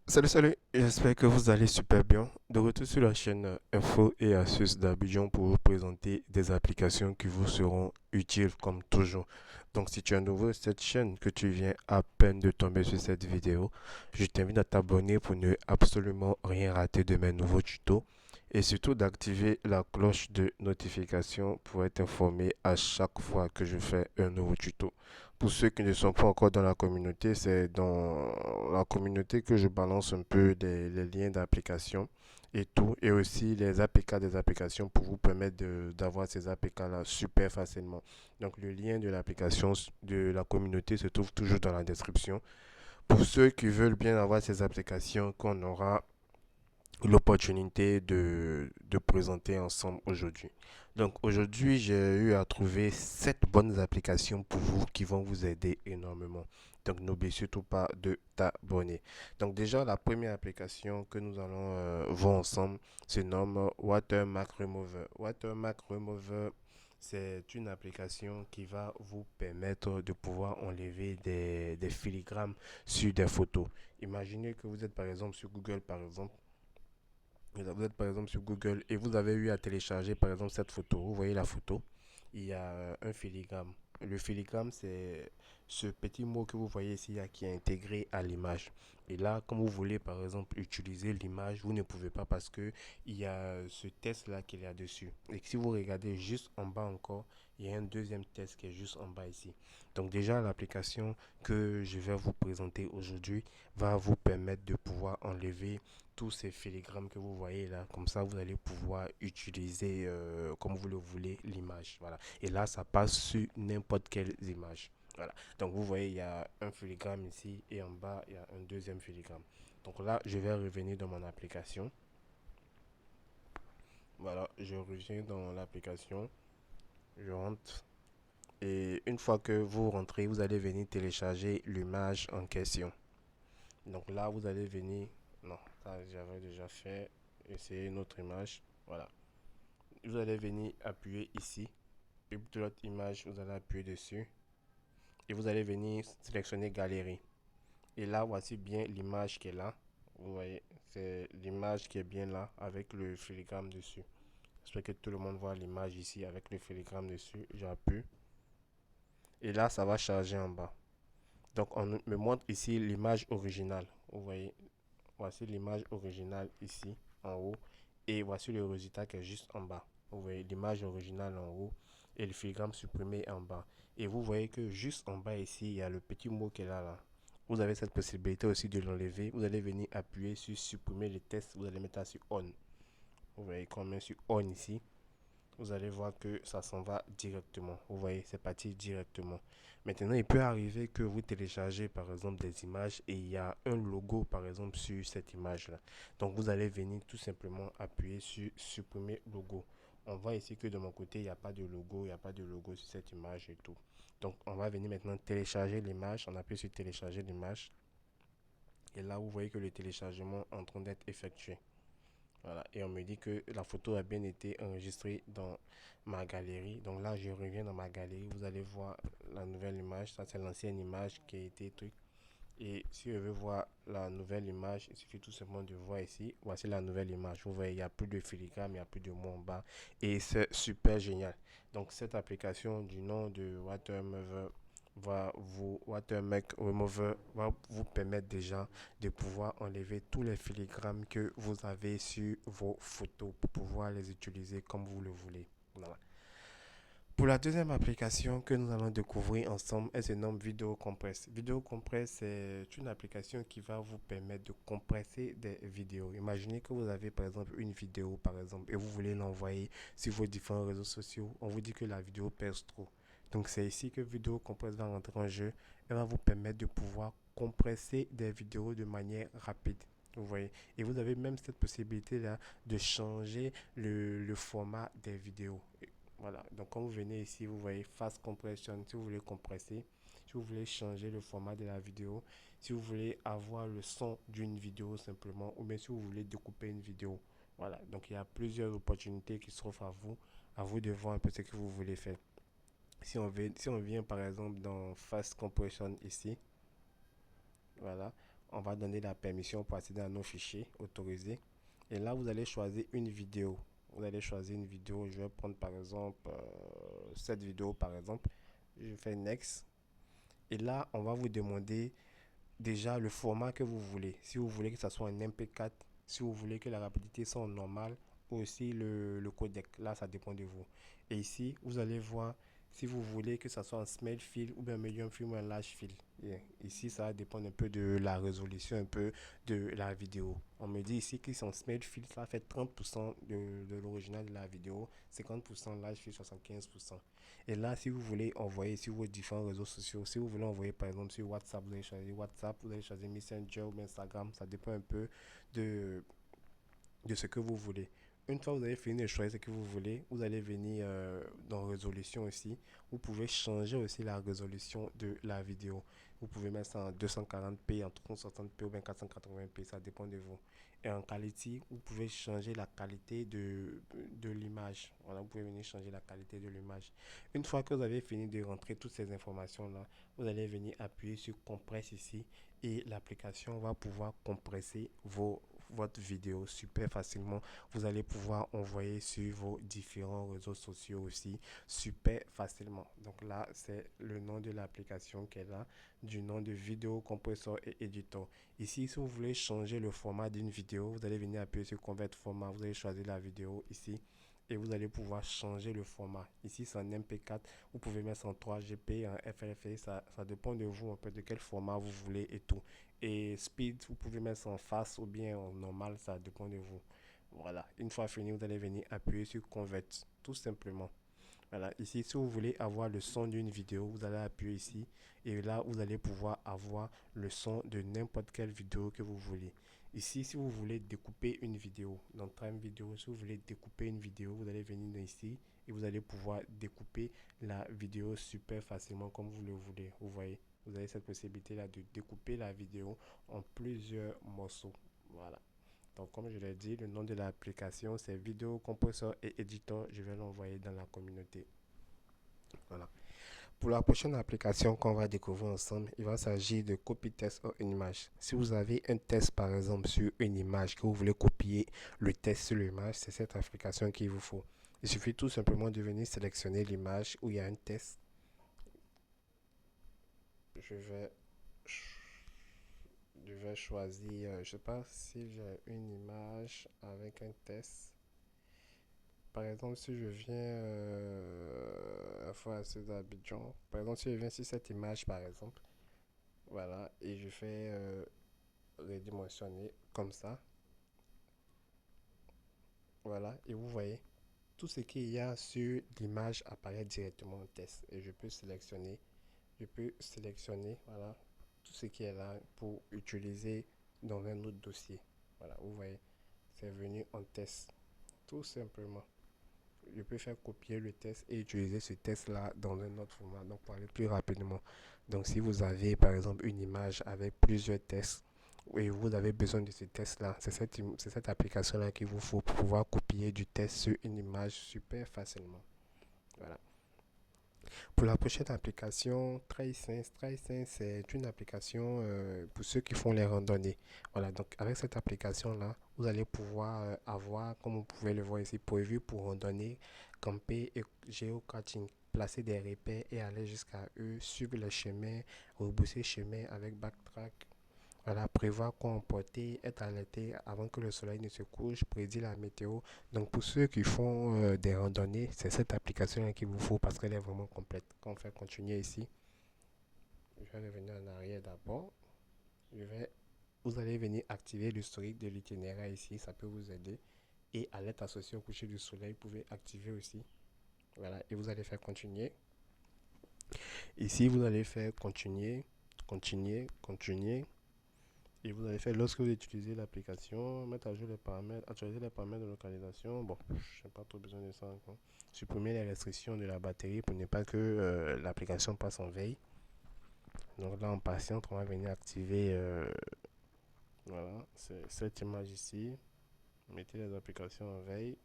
Salut, j'espère que vous allez super bien. De retour sur la chaîne Info et Astuces d'Abidjan pour vous présenter des applications qui vous seront utiles comme toujours. Donc si tu es nouveau sur cette chaîne, que tu viens à peine de tomber sur cette vidéo, je t'invite à t'abonner pour ne absolument rien rater de mes nouveaux tutos et surtout d'activer la cloche de notification pour être informé à chaque fois que je fais un nouveau tuto. Pour ceux qui ne sont pas encore dans la communauté, c'est dans la communauté que je balance un peu les liens d'application et tout, et aussi les APK des applications pour vous permettre d'avoir ces APK-là super facilement. Donc le lien de l'application de la communauté se trouve toujours dans la description. Pour ceux qui veulent bien avoir ces applications qu'on aura l'opportunité de présenter ensemble aujourd'hui. Donc aujourd'hui, j'ai eu à trouver 7 bonnes applications pour vous qui vont vous aider énormément. Donc n'oublie surtout pas de t'abonner. Donc déjà, la première application que nous allons voir ensemble se nomme Watermark Remover. Watermark Remover, c'est une application qui va vous permettre de pouvoir enlever des filigrammes sur des photos. Imaginez que vous êtes par exemple sur Google par exemple. Vous êtes par exemple sur Google et vous avez eu à télécharger par exemple cette photo. Vous voyez la photo, il y a un filigrane. Le filigrane, c'est ce petit mot que vous voyez ici qui est intégré à l'image. Et là, quand vous voulez par exemple utiliser l'image, vous ne pouvez pas parce que il y a ce test là qu'il y a dessus. Et si vous regardez juste en bas encore, il y a un deuxième test qui est juste en bas ici. Donc déjà, l'application que je vais vous présenter aujourd'hui va vous permettre de pouvoir enlever tous ces filigrammes que vous voyez là. Comme ça, vous allez pouvoir utiliser comme vous le voulez l'image. Voilà. Et là, ça passe sur n'importe quelle image. Voilà. Donc, vous voyez, il y a un filigrane ici et en bas, il y a un deuxième filigrane. Donc là, je vais revenir dans mon application. Voilà, je reviens dans l'application. Je rentre. Et une fois que vous rentrez, vous allez venir télécharger l'image en question. Donc là, vous allez venir. Non, ça j'avais déjà fait. Essayer une autre image. Voilà. Vous allez venir appuyer ici. Upload image, vous allez appuyer dessus. Et vous allez venir sélectionner galerie. Et là, voici bien l'image qui est là. Vous voyez, c'est l'image qui est bien là avec le filigrane dessus. J'espère que tout le monde voit l'image ici avec le filigrane dessus. J'appuie. Et là, ça va charger en bas. Donc, on me montre ici l'image originale. Vous voyez, voici l'image originale ici en haut. Et voici le résultat qui est juste en bas. Vous voyez l'image originale en haut et le filigrane supprimé en bas. Et vous voyez que juste en bas ici, il y a le petit mot qui est là. Vous avez cette possibilité aussi de l'enlever. Vous allez venir appuyer sur supprimer les tests. Vous allez mettre ça sur on. Vous voyez qu'on met sur on ici. Vous allez voir que ça s'en va directement. Vous voyez, c'est parti directement. Maintenant, il peut arriver que vous téléchargez par exemple des images et il y a un logo par exemple sur cette image-là. Donc, vous allez venir tout simplement appuyer sur supprimer logo. On voit ici que de mon côté, il n'y a pas de logo, il n'y a pas de logo sur cette image et tout. Donc, on va venir maintenant télécharger l'image. On appuie sur télécharger l'image. Et là, vous voyez que le téléchargement est en train d'être effectué. Voilà, et on me dit que la photo a bien été enregistrée dans ma galerie. Donc là, je reviens dans ma galerie. Vous allez voir la nouvelle image. Ça, c'est l'ancienne image qui a été truc. Et si je veux voir la nouvelle image, il suffit tout simplement de voir ici. Voici la nouvelle image. Vous voyez, il n'y a plus de filigrane, il n'y a plus de mots en bas. Et c'est super génial. Donc, cette application du nom de Watermark Remover va vous permettre déjà de pouvoir enlever tous les filigrammes que vous avez sur vos photos pour pouvoir les utiliser comme vous le voulez. Voilà. Pour la deuxième application que nous allons découvrir ensemble, elle se nomme Video Compress. Video Compress, c'est une application qui va vous permettre de compresser des vidéos. Imaginez que vous avez par exemple une vidéo par exemple et vous voulez l'envoyer sur vos différents réseaux sociaux. On vous dit que la vidéo pèse trop. Donc c'est ici que Video Compress va rentrer en jeu. Elle va vous permettre de pouvoir compresser des vidéos de manière rapide. Vous voyez. Et vous avez même cette possibilité là de changer le format des vidéos. Voilà, donc quand vous venez ici, vous voyez Fast Compression, si vous voulez compresser, si vous voulez changer le format de la vidéo, si vous voulez avoir le son d'une vidéo simplement, ou bien si vous voulez découper une vidéo. Voilà, donc il y a plusieurs opportunités qui s'offrent à vous de voir un peu ce que vous voulez faire. Si on vient par exemple dans Fast Compression ici, voilà, on va donner la permission pour accéder à nos fichiers autorisés. Et là, vous allez choisir une vidéo. Vous allez choisir une vidéo. Je vais prendre par exemple cette vidéo par exemple. Je fais Next. Et là, on va vous demander déjà le format que vous voulez. Si vous voulez que ça soit un MP4, si vous voulez que la rapidité soit normale, ou aussi le codec. Là, ça dépend de vous. Et ici, vous allez voir si vous voulez que ça soit un small file ou bien un medium file ou un large file. Et ici, ça va dépendre un peu de la résolution, un peu de la vidéo. On me dit ici que son small file, ça fait 30% de l'original de la vidéo, 50% large file, 75%. Et là, si vous voulez envoyer sur vos différents réseaux sociaux, si vous voulez envoyer par exemple sur WhatsApp, vous allez choisir WhatsApp, vous allez choisir Messenger ou Instagram, ça dépend un peu de, de ce que vous voulez. Une fois que vous avez fini de choisir ce que vous voulez, vous allez venir dans résolution aussi. Vous pouvez changer aussi la résolution de la vidéo. Vous pouvez mettre ça en 240p, en 360p ou bien 480p, ça dépend de vous. Et en quality, vous pouvez changer la qualité de l'image. Voilà, vous pouvez venir changer la qualité de l'image. Une fois que vous avez fini de rentrer toutes ces informations-là, vous allez venir appuyer sur compresse ici et l'application va pouvoir compresser votre vidéo super facilement. Vous allez pouvoir envoyer sur vos différents réseaux sociaux aussi super facilement. Donc là, c'est le nom de l'application qui est là, du nom de vidéo compresseur et éditeur. Ici, si vous voulez changer le format d'une vidéo, vous allez venir appuyer sur convert format. Vous allez choisir la vidéo ici et vous allez pouvoir changer le format. Ici, c'est en MP4. Vous pouvez mettre en 3GP, en FLV. Ça dépend de vous, un peu de quel format vous voulez et tout. Et speed, vous pouvez mettre en fast ou bien en normal, ça dépend de vous. Voilà, une fois fini, vous allez venir appuyer sur Convert, tout simplement. Voilà, ici, si vous voulez avoir le son d'une vidéo, vous allez appuyer ici. Et là, vous allez pouvoir avoir le son de n'importe quelle vidéo que vous voulez. Ici, si vous voulez découper une vidéo, dans Time Video, si vous voulez découper une vidéo, vous allez venir ici et vous allez pouvoir découper la vidéo super facilement comme vous le voulez. Vous voyez, vous avez cette possibilité-là de découper la vidéo en plusieurs morceaux. Voilà. Donc, comme je l'ai dit, le nom de l'application, c'est Vidéo Compresseur et Éditeur. Je vais l'envoyer dans la communauté. Voilà. Pour la prochaine application qu'on va découvrir ensemble, il va s'agir de copy test sur une image. Si vous avez un test, par exemple, sur une image, que vous voulez copier le test sur l'image, c'est cette application qu'il vous faut. Il suffit tout simplement de venir sélectionner l'image où il y a un test. Je vais je vais choisir, je sais pas si j'ai une image avec un test. Par exemple, si je viens à fois d'Abidjan, par exemple, si je viens sur cette image, par exemple, voilà, et je fais redimensionner comme ça, voilà, et vous voyez, tout ce qu'il y a sur l'image apparaît directement au test. Et je peux sélectionner, voilà, tout ce qui est là pour utiliser dans un autre dossier. Voilà, vous voyez, c'est venu en test, tout simplement. Je peux faire copier le test et utiliser ce test-là dans un autre format, donc pour aller plus rapidement. Donc, si vous avez par exemple une image avec plusieurs tests et vous avez besoin de ce test-là, c'est cette application-là qu'il vous faut pour pouvoir copier du test sur une image super facilement. Voilà. Pour la prochaine application, TraceSense. TraceSense, c'est une application pour ceux qui font les randonnées. Voilà, donc avec cette application-là, vous allez pouvoir avoir, comme vous pouvez le voir ici, prévu pour randonner, camper et géocaching, placer des repères et aller jusqu'à eux, suivre les chemins, rebrousser chemin avec backtrack. Voilà, prévoir quoi emporter, être alerté avant que le soleil ne se couche, prédire la météo. Donc pour ceux qui font des randonnées, c'est cette application qu'il vous faut parce qu'elle est vraiment complète. Quand on fait continuer ici, je vais revenir en arrière d'abord. Vous allez venir activer l'historique de l'itinéraire ici, ça peut vous aider. Et alerte associée au coucher du soleil, vous pouvez activer aussi. Voilà, et vous allez faire continuer. Ici, vous allez faire continuer, continuer, continuer. Et vous allez faire, lorsque vous utilisez l'application, mettre à jour les paramètres, actualiser les paramètres de localisation. Bon, je n'ai pas trop besoin de ça encore. Supprimer les restrictions de la batterie pour ne pas que l'application passe en veille. Donc là, en patiente, on va venir activer voilà, cette image ici. Mettez les applications en veille.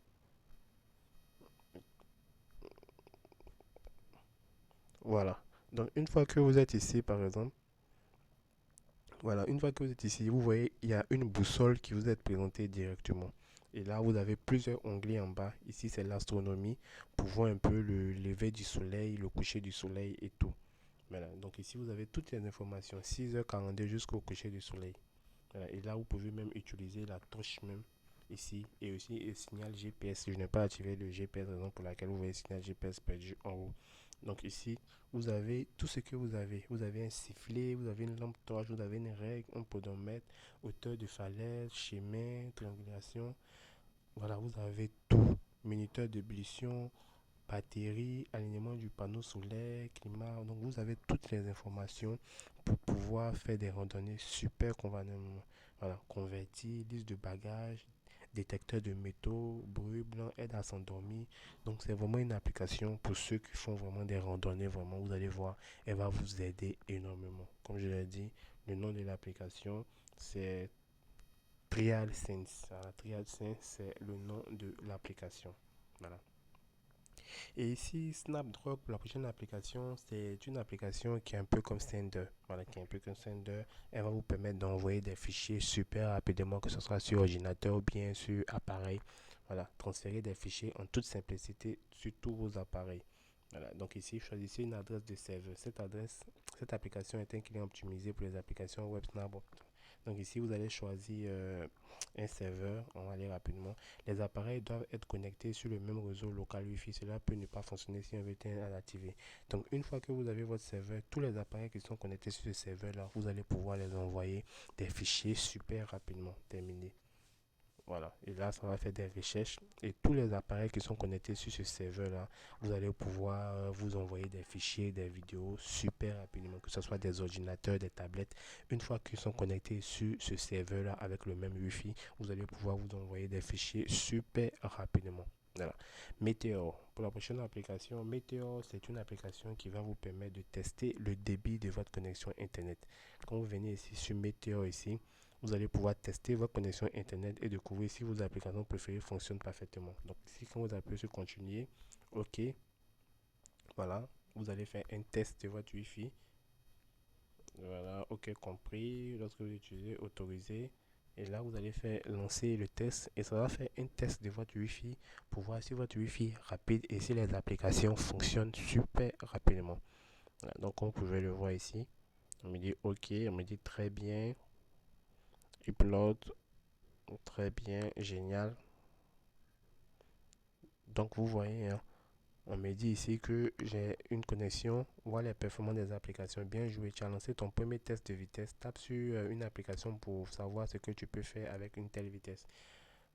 Voilà. Donc une fois que vous êtes ici, par exemple, Voilà, une fois que vous êtes ici, vous voyez, il y a une boussole qui vous est présentée directement. Et là, vous avez plusieurs onglets en bas. Ici, c'est l'astronomie pour voir un peu le lever du soleil, le coucher du soleil et tout. Voilà, donc ici, vous avez toutes les informations, 6h42 jusqu'au coucher du soleil. Voilà, et là, vous pouvez même utiliser la torche même ici et aussi le signal GPS. Je n'ai pas activé le GPS, raison pour laquelle vous voyez le signal GPS perdu en haut. Donc ici, vous avez tout ce que vous avez. Vous avez un sifflet, vous avez une lampe torche, vous avez une règle, un podomètre, hauteur de falaise, chemin, triangulation. Voilà, vous avez tout. Minuteur d'ébullition, batterie, alignement du panneau solaire, climat. Donc vous avez toutes les informations pour pouvoir faire des randonnées super convenablement. Voilà, converti, liste de bagages, détecteur de métaux, bruit blanc, aide à s'endormir. Donc c'est vraiment une application pour ceux qui font vraiment des randonnées. Vraiment, vous allez voir, elle va vous aider énormément. Comme je l'ai dit, le nom de l'application, c'est Trial Sense. Voilà, Trial Sense, c'est le nom de l'application. Voilà. Et ici, Snapdrop, la prochaine application, c'est une application qui est un peu comme Sender. Voilà, qui est un peu comme Sender. Elle va vous permettre d'envoyer des fichiers super rapidement, que ce soit sur ordinateur ou bien sur appareil. Voilà, transférer des fichiers en toute simplicité sur tous vos appareils. Voilà, donc ici, choisissez une adresse de serveur. Cette application est un client optimisé pour les applications web Snapdrop. Donc ici, vous allez choisir un serveur. On va aller rapidement. Les appareils doivent être connectés sur le même réseau local Wi-Fi. Cela peut ne pas fonctionner si on veut l'activer. Donc une fois que vous avez votre serveur, tous les appareils qui sont connectés sur ce serveur-là, vous allez pouvoir les envoyer des fichiers super rapidement. Terminé. Voilà, et là, ça va faire des recherches. Et tous les appareils qui sont connectés sur ce serveur-là, vous allez pouvoir vous envoyer des fichiers, des vidéos super rapidement, que ce soit des ordinateurs, des tablettes. Une fois qu'ils sont connectés sur ce serveur-là avec le même Wi-Fi, vous allez pouvoir vous envoyer des fichiers super rapidement. Voilà. Meteor. Pour la prochaine application, Meteor, c'est une application qui va vous permettre de tester le débit de votre connexion Internet. Quand vous venez ici sur Meteor ici, vous allez pouvoir tester votre connexion Internet et découvrir si vos applications préférées fonctionnent parfaitement. Donc ici, quand vous appuyez sur continuer, OK, voilà, vous allez faire un test de votre Wi-Fi. Voilà, OK compris. Lorsque vous utilisez autoriser, et là, vous allez faire lancer le test et ça va faire un test de votre Wi-Fi pour voir si votre Wi-Fi est rapide et si les applications fonctionnent super rapidement. Voilà, donc, comme vous pouvez le voir ici, on me dit OK, on me dit très bien, upload, très bien, génial. Donc vous voyez, hein, on me dit ici que j'ai une connexion. Voilà les performances des applications. Bien joué. Tu as lancé ton premier test de vitesse. Tape sur une application pour savoir ce que tu peux faire avec une telle vitesse.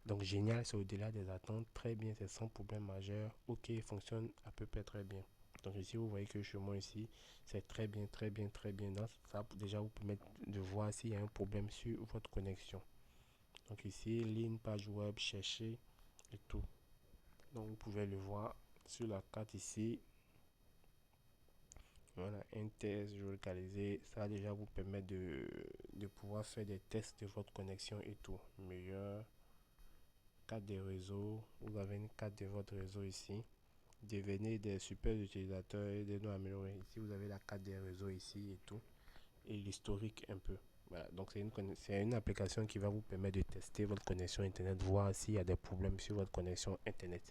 Donc génial, c'est au-delà des attentes. Très bien, c'est sans problème majeur. Ok, fonctionne à peu près très bien. Donc ici, vous voyez que chez moi ici, c'est très bien, très bien, très bien. Donc, ça déjà vous permettre de voir s'il y a un problème sur votre connexion. Donc ici, ligne, page web, chercher et tout. Donc vous pouvez le voir sur la carte ici. Voilà, un test géolocalisé. Ça va déjà vous permettre de pouvoir faire des tests de votre connexion et tout. Meilleur. Carte des réseaux. Vous avez une carte de votre réseau ici. Devenez des super utilisateurs et de nous améliorer. Ici, vous avez la carte des réseaux ici et tout. Et l'historique un peu. Voilà, donc c'est une application qui va vous permettre de tester votre connexion Internet, voir s'il y a des problèmes sur votre connexion Internet.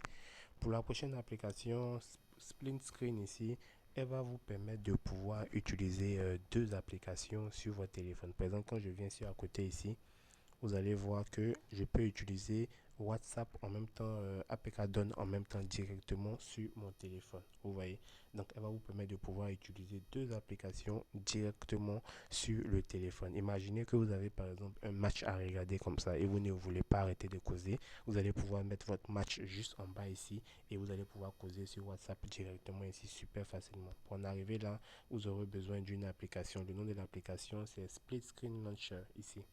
Pour la prochaine application, Split Screen ici, elle va vous permettre de pouvoir utiliser deux applications sur votre téléphone. Par exemple, quand je viens sur à côté ici, vous allez voir que je peux utiliser WhatsApp en même temps, APK Donne en même temps directement sur mon téléphone. Vous voyez, donc elle va vous permettre de pouvoir utiliser deux applications directement sur le téléphone. Imaginez que vous avez par exemple un match à regarder comme ça et vous ne voulez pas arrêter de causer. Vous allez pouvoir mettre votre match juste en bas ici et vous allez pouvoir causer sur WhatsApp directement ici super facilement. Pour en arriver là, vous aurez besoin d'une application. Le nom de l'application c'est Split Screen Launcher ici.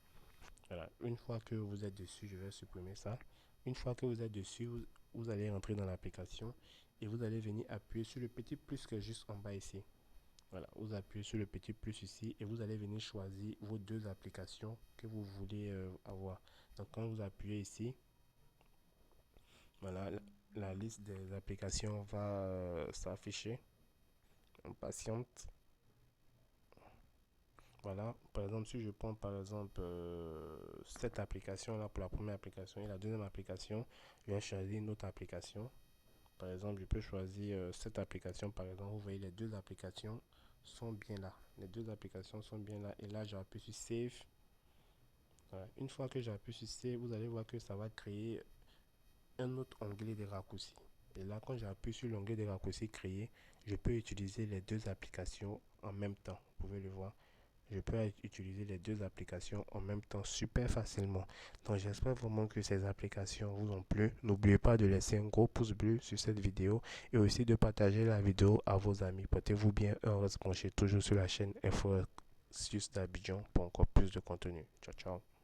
Voilà. Une fois que vous êtes dessus, je vais supprimer ça. Une fois que vous êtes dessus, vous allez rentrer dans l'application et vous allez venir appuyer sur le petit plus qui est juste en bas ici. Voilà, vous appuyez sur le petit plus ici et vous allez venir choisir vos deux applications que vous voulez avoir. Donc quand vous appuyez ici, voilà, la liste des applications va s'afficher. On patiente. Voilà, par exemple, si je prends par exemple cette application-là pour la première application et la deuxième application, je vais choisir une autre application. Par exemple, je peux choisir cette application. Par exemple, vous voyez, les deux applications sont bien là. Les deux applications sont bien là. Et là, j'appuie sur Save. Voilà. Une fois que j'appuie sur Save, vous allez voir que ça va créer un autre onglet de raccourcis. Et là, quand j'appuie sur l'onglet de raccourcis créé, je peux utiliser les deux applications en même temps. Vous pouvez le voir. Je peux utiliser les deux applications en même temps super facilement. Donc j'espère vraiment que ces applications vous ont plu. N'oubliez pas de laisser un gros pouce bleu sur cette vidéo et aussi de partager la vidéo à vos amis. Portez-vous bien, on reste branché toujours sur la chaîne Info d'Abidjan pour encore plus de contenu. Ciao ciao.